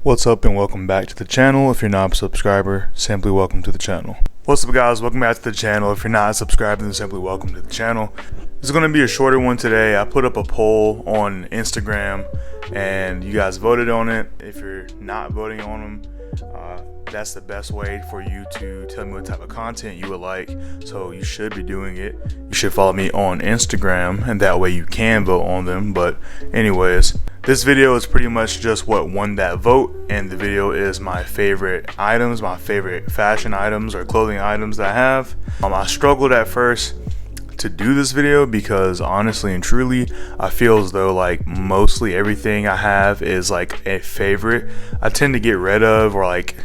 What's up and welcome back to the channel. If you're not a subscriber, simply welcome to the channel. What's up guys, welcome back to the channel. If you're not subscribed, then simply welcome to the channel. This is going to be a shorter one today. I put up a poll on Instagram and you guys voted on it. If you're not voting on them, that's the best way for you to tell me what type of content you would like, so you should be doing it. You should follow me on Instagram and that way you can vote on them. But anyways, this video is pretty much just what won that vote, and the video is my favorite items, my favorite fashion items or clothing items that I have. I struggled at first to do this video because honestly and truly I feel as though like mostly everything I have is like a favorite. I tend to get rid of or like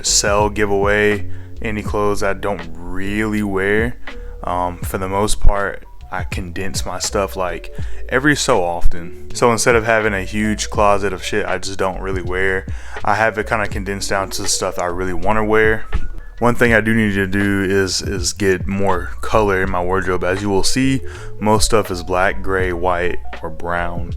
sell, give away any clothes I don't really wear. For the most part, I condense my stuff like every so often. So instead of having a huge closet of shit I just don't really wear, I have it kind of condensed down to the stuff I really want to wear. One thing I do need to do is get more color in my wardrobe. As you will see, most stuff is black, gray, white, or brown.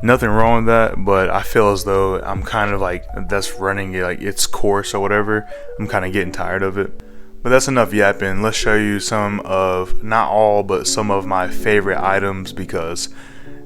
Nothing wrong with that, but I feel as though I'm kind of like, that's running like its course or whatever. I'm kind of getting tired of it. But that's enough yapping. Let's show you some of, not all, but some of my favorite items, because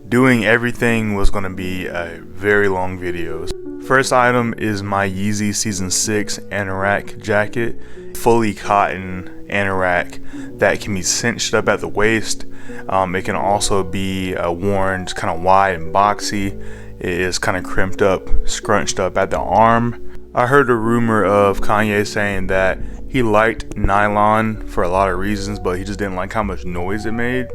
doing everything was going to be a very long video. First item is my Yeezy Season 6 anorak jacket. Fully cotton anorak that can be cinched up at the waist. It can also be worn kind of wide and boxy. It is kind of crimped up, scrunched up at the arm. I heard a rumor of Kanye saying that he liked nylon for a lot of reasons, but he just didn't like how much noise it made.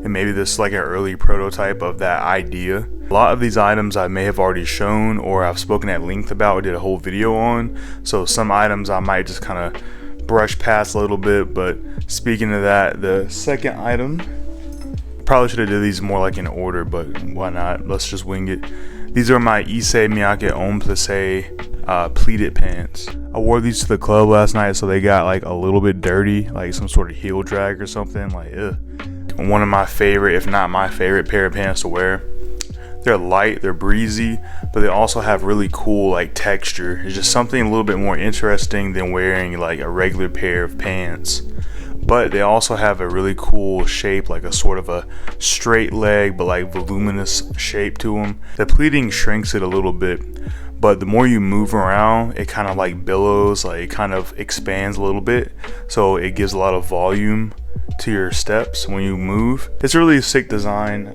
And maybe this is like an early prototype of that idea. A lot of these items I may have already shown or I've spoken at length about or did a whole video on. So some items I might just kind of brush past a little bit. But speaking of that, the second item, probably should have did these more like in order, but why not? Let's just wing it. These are my Issey Miyake Homme Plissé pleated pants. I wore these to the club last night, so they got like a little bit dirty, like some sort of heel drag or something. Like, ugh. One of my favorite, if not my favorite pair of pants to wear. They're light, they're breezy, but they also have really cool like texture. It's just something a little bit more interesting than wearing like a regular pair of pants. But they also have a really cool shape, like a sort of a straight leg but like voluminous shape to them. The pleating shrinks it a little bit, but the more you move around, it kind of like billows, like it kind of expands a little bit, so it gives a lot of volume to your steps when you move. It's a really sick design.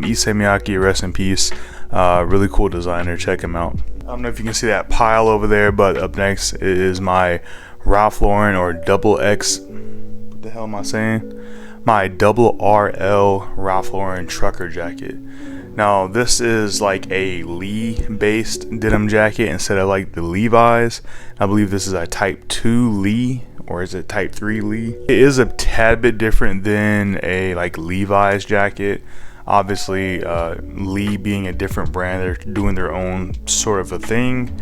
Issey Miyake, rest in peace. Really cool designer, check him out. I don't know if you can see that pile over there, but up next is my Ralph Lauren or double X, what the hell am I saying? My double RL Ralph Lauren trucker jacket. Now this is like a Lee based denim jacket instead of like the Levi's. I believe this is a type 2 Lee, or is it type 3 Lee? It is a tad bit different than a like Levi's jacket. Obviously Lee being a different brand, they're doing their own sort of a thing.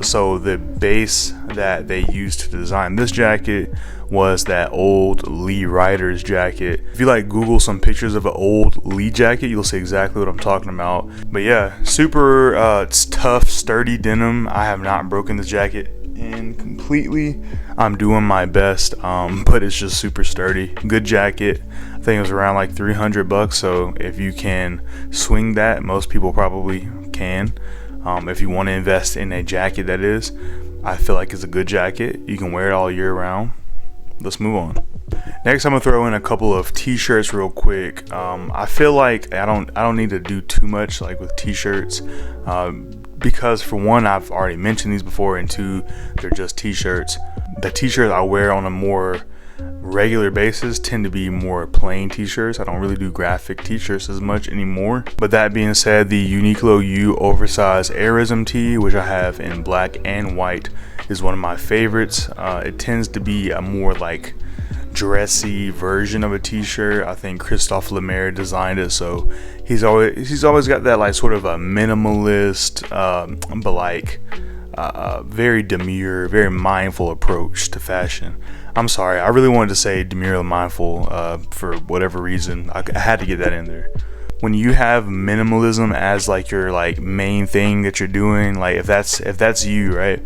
So the base that they used to design this jacket was that old Lee Riders jacket. If you like Google some pictures of an old Lee jacket, you'll see exactly what I'm talking about. But yeah, super it's tough, sturdy denim. I have not broken this jacket in completely. I'm doing my best, but it's just super sturdy. Good jacket. I think it was around like $300, so if you can swing that, most people probably can. If you want to invest in a jacket, that is, I feel like it's a good jacket. You can wear it all year round. Let's move on. Next, I'm gonna throw in a couple of t-shirts real quick. I feel like I don't need to do too much like with t-shirts, because for one, I've already mentioned these before, and two, they're just t-shirts. The t-shirts I wear on a more regular basis tend to be more plain t-shirts. I don't really do graphic t-shirts as much anymore. But that being said, the Uniqlo U oversized Airism tee, which I have in black and white, is one of my favorites. It tends to be a more like dressy version of a t-shirt. I think Christophe Lemaire designed it, so he's always got that like sort of a minimalist but like very demure, very mindful approach to fashion. I'm sorry, I really wanted to say demure and mindful for whatever reason. I had to get that in there. when you have minimalism as like your like main thing that you're doing, like if that's you, right,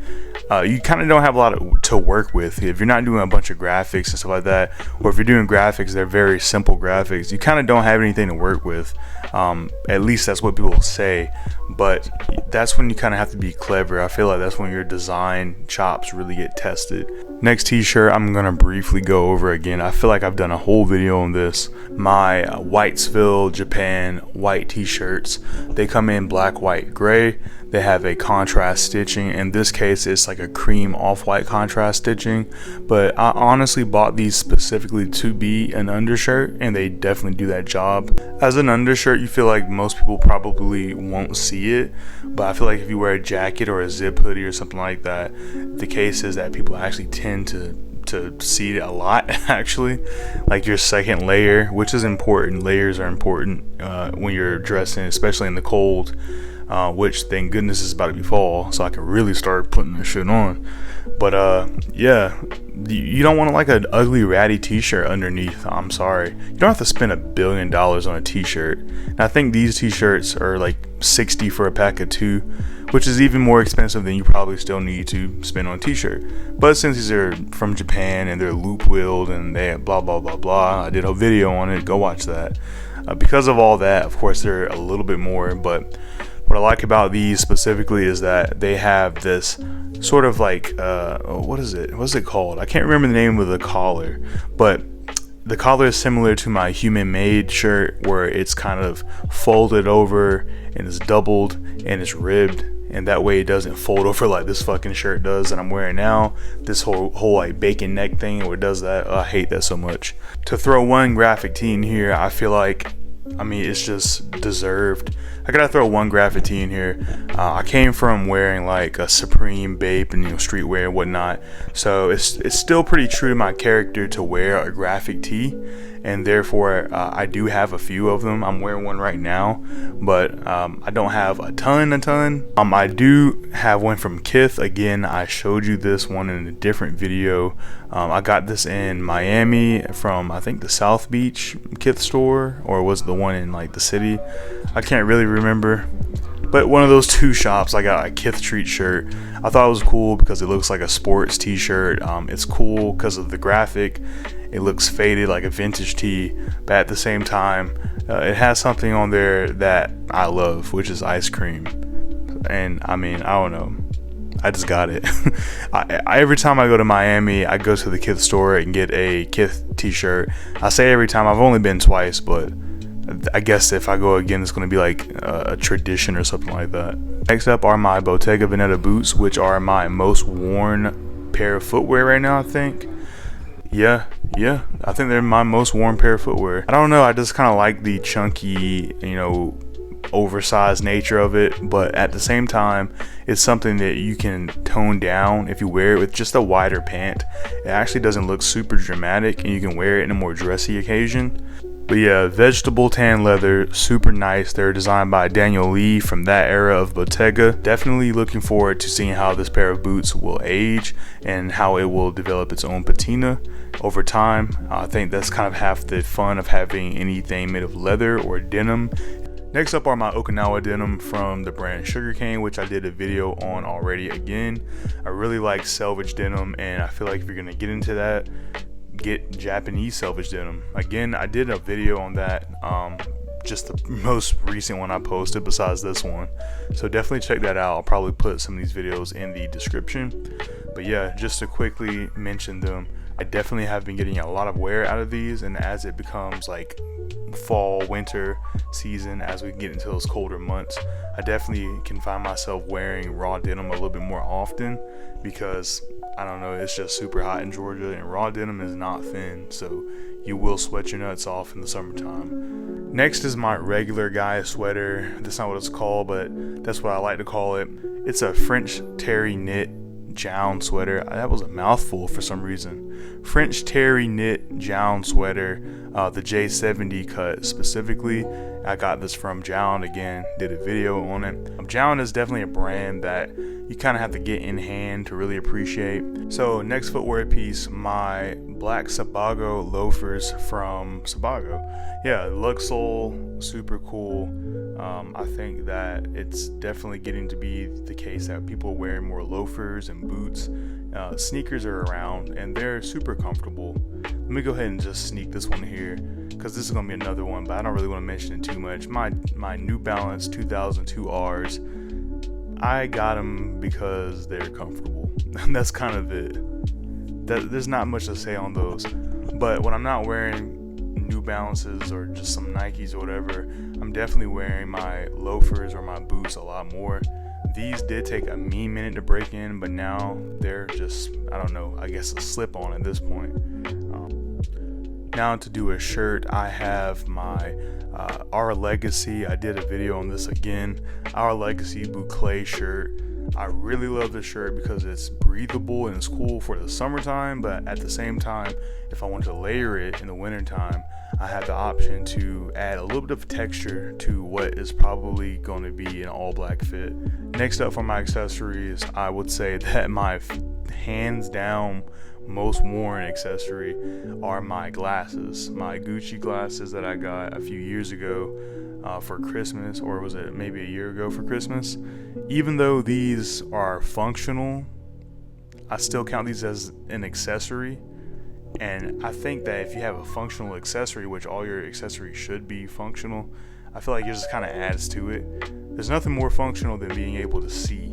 you kind of don't have a lot to work with. If you're not doing a bunch of graphics and stuff like that, or if you're doing graphics, they're very simple graphics, you kind of don't have anything to work with. At least that's what people say, but that's when you kind of have to be clever. I feel like that's when your design chops really get tested. Next t-shirt I'm gonna briefly go over again. I feel like I've done a whole video on this. My Whitesville, Japan white t-shirts. They come in black, white, gray. They have a contrast stitching. In this case, it's like a cream off-white contrast stitching, but I honestly bought these specifically to be an undershirt, and they definitely do that job. As an undershirt, you feel like most people probably won't see it, but I feel like if you wear a jacket or a zip hoodie or something like that, the case is that people actually tend to see it a lot, actually, like your second layer, which is important. Layers are important when you're dressing, especially in the cold, which thank goodness is about to be fall, so I can really start putting this shit on. But yeah, you don't want like an ugly ratty t-shirt underneath. I'm sorry, you don't have to spend $1 billion on a t-shirt. And I think these t-shirts are like $60 for a pack of 2, which is even more expensive than you probably still need to spend on a t-shirt. But since these are from Japan and they're loop wheeled and they blah blah blah blah, I did a video on it, go watch that. Because of all that, of course, they're a little bit more, but what I like about these specifically is that they have this sort of like what's it called? I can't remember the name of the collar, but the collar is similar to my Human Made shirt, where it's kind of folded over and it's doubled and it's ribbed, and that way it doesn't fold over like this fucking shirt does that I'm wearing now. This whole like bacon neck thing where it does that, I hate that so much. To throw one graphic tee in here, I feel like, I mean, it's just deserved. I gotta throw one graphic tee in here. I came from wearing like a Supreme, Bape, and streetwear and whatnot, so it's still pretty true to my character to wear a graphic tee, and therefore I do have a few of them. I'm wearing one right now, but I don't have a ton. I do have one from Kith. Again, I showed you this one in a different video. I got this in Miami from, I think, the South Beach Kith store, or was it the one in like the city? I can't really remember, but one of those two shops. I got a Kith Treat shirt. I thought it was cool because it looks like a sports t-shirt. It's cool because of the graphic. It looks faded like a vintage tee, but at the same time, it has something on there that I love, which is ice cream. And I mean, I don't know, I just got it. Every time I go to Miami, I go to the Kith store and get a Kith t-shirt. I say every time, I've only been twice, but I guess if I go again, it's going to be like a tradition or something like that. Next up are my Bottega Veneta boots, which are my most worn pair of footwear right now, I think. Yeah, I think they're my most worn pair of footwear. I don't know, I just kind of like the chunky, oversized nature of it, but at the same time, it's something that you can tone down if you wear it with just a wider pant. It actually doesn't look super dramatic, and you can wear it in a more dressy occasion. But yeah, vegetable tan leather, super nice. They're designed by Daniel Lee from that era of Bottega. Definitely looking forward to seeing how this pair of boots will age and how it will develop its own patina over time. I think that's kind of half the fun of having anything made of leather or denim. Next up are my Okinawa denim from the brand Sugarcane, which I did a video on already. Again, I really like selvage denim, and I feel like if you're gonna get into that, get Japanese selvage denim. Again, I did a video on that, just the most recent one I posted besides this one, so definitely check that out. I'll probably put some of these videos in the description. But yeah, just to quickly mention them, I definitely have been getting a lot of wear out of these, and as it becomes like fall, winter season, as we get into those colder months, I definitely can find myself wearing raw denim a little bit more often, because I don't know, it's just super hot in Georgia, and raw denim is not thin, so you will sweat your nuts off in the summertime. Next is my regular guy sweater. That's not what it's called, but that's what I like to call it. It's a French terry knit Jown sweater. That was a mouthful for some reason. French terry knit Jown sweater, the J70 cut specifically. I got this from Jown. Again, did a video on it. Jown is definitely a brand that you kind of have to get in hand to really appreciate. So next footwear piece, my black Sabago loafers from Sabago. Yeah, Luxol, super cool. I think that it's definitely getting to be the case that people are wearing more loafers and boots. Sneakers are around and they're super comfortable. Let me go ahead and just sneak this one here, because this is going to be another one, but I don't really want to mention it too much. My New Balance 2002 Rs, I got them because they're comfortable. That's kind of it. There's not much to say on those. But when I'm not wearing New Balances or just some Nikes or whatever, I'm definitely wearing my loafers or my boots a lot more. These did take a minute to break in, but now they're just, I don't know, I guess a slip on at this point. Now to do a shirt, I have my Our Legacy. I did a video on this again. Our Legacy boucle shirt. I really love this shirt because it's breathable and it's cool for the summertime, but at the same time, if I wanted to layer it in the wintertime, I have the option to add a little bit of texture to what is probably going to be an all black fit. Next up for my accessories, I would say that my hands down most worn accessory are my glasses, my Gucci glasses that I got a few years ago for Christmas, or was it maybe a year ago for Christmas. Even though these are functional, I still count these as an accessory. And I think that if you have a functional accessory, which all your accessories should be functional, I feel like it just kind of adds to it. There's nothing more functional than being able to see.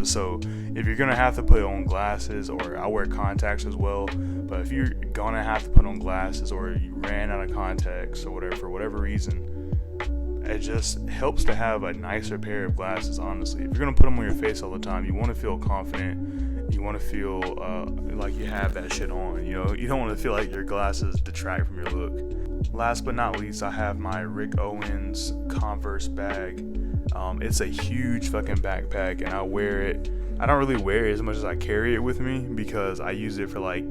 So if you're gonna have to put on glasses, or I wear contacts as well, but if you're gonna have to put on glasses or you ran out of contacts or whatever, for whatever reason, it just helps to have a nicer pair of glasses. Honestly, if you're gonna put them on your face all the time, you want to feel confident, you want to feel like you have that shit on. You know, you don't want to feel like your glasses detract from your look. Last but not least, I have my Rick Owens Converse bag. It's a huge fucking backpack, and I wear it. I don't really wear it as much as I carry it with me, because I use it for like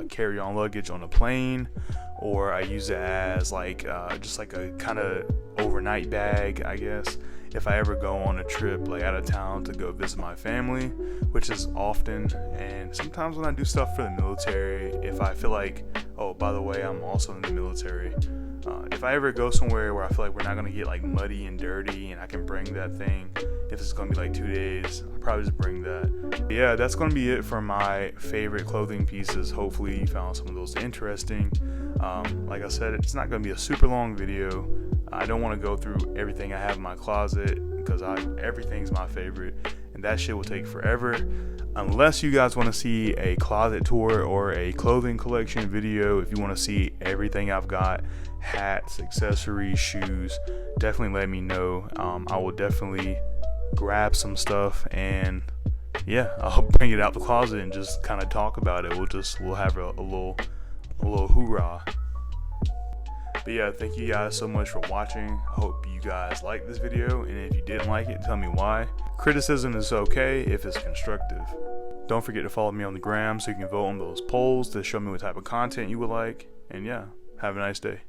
carry-on luggage on a plane, or I use it as like just like a kind of overnight bag, I guess, if I ever go on a trip like out of town to go visit my family, which is often. And sometimes when I do stuff for the military, if I feel like, oh, by the way, I'm also in the military, if I ever go somewhere where I feel like we're not gonna get like muddy and dirty, and I can bring that thing, if it's gonna be like 2 days, I'll probably just bring that. But yeah, that's gonna be it for my favorite clothing pieces. Hopefully you found some of those interesting. Like I said, it's not gonna be a super long video. I don't want to go through everything I have in my closet, because everything's my favorite, and that shit will take forever. Unless you guys want to see a closet tour or a clothing collection video, if you want to see everything I've got, hats, accessories, shoes, definitely let me know. I will definitely grab some stuff, and yeah, I'll bring it out the closet and just kind of talk about it. We'll have a little hoorah. But yeah, thank you guys so much for watching. I hope you guys liked this video, and if you didn't like it, tell me why. Criticism is okay if it's constructive. Don't forget to follow me on the gram so you can vote on those polls to show me what type of content you would like. And yeah, have a nice day.